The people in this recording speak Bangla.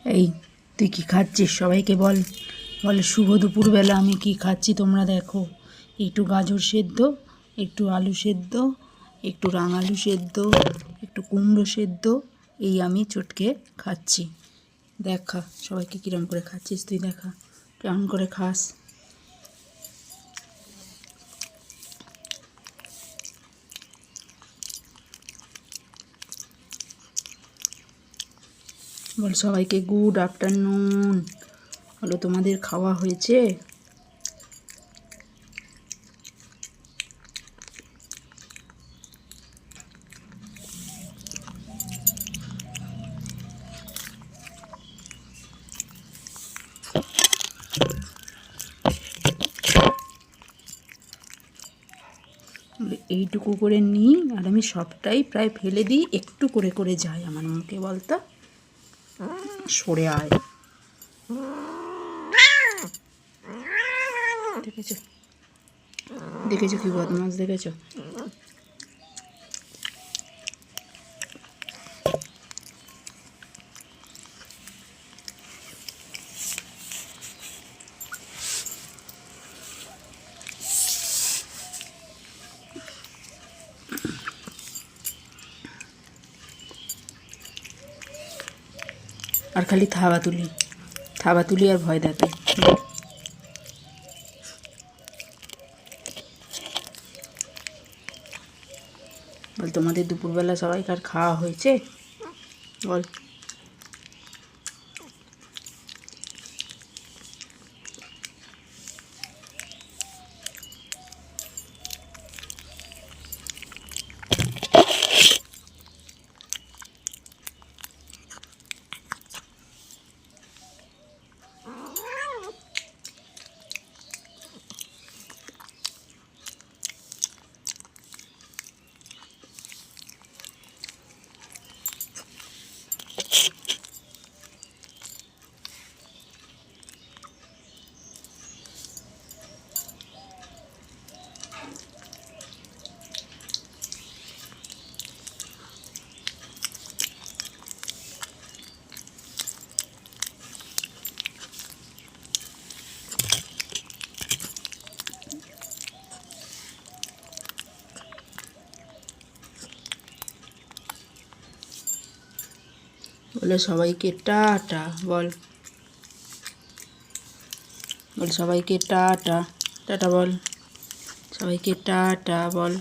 এই তুই কি খাচ্ছিস? সবাইকে বল, বল শুভ দুপুরবেলা আমি কি খাচ্ছি তোমরা দেখো। একটু গাজর সেদ্ধ, একটু আলু সেদ্ধ, একটু রাঙালু সেদ্ধ, একটু কুমড়ো সেদ্ধ, এই আমি চটকে খাচ্ছি। দেখা সবাইকে কিরম করে খাচ্ছিস তুই, দেখা কেমন করে খাস। বল সবাইকে গুড আফটারনুন। বলো তোমাদের খাওয়া হয়েছে? এইটুকু করে নিই আর আমি সবটাই প্রায় ফেলে দিই, একটু করে করে যায় আমার মুখে। বলতো সরে আয়। দেখেছো দেখেছো কি বদমাস দেখেছো? আর খালি থাবা তুলি আর ভয় দেখায়। বল তোমাদের দুপুরবেলা সবাইকার খাওয়া হয়েছে? বল। বলে সবাইকে টাটা বল। বল সবাইকে টাটা, টাটা বল। সবাইকে টাটা বল।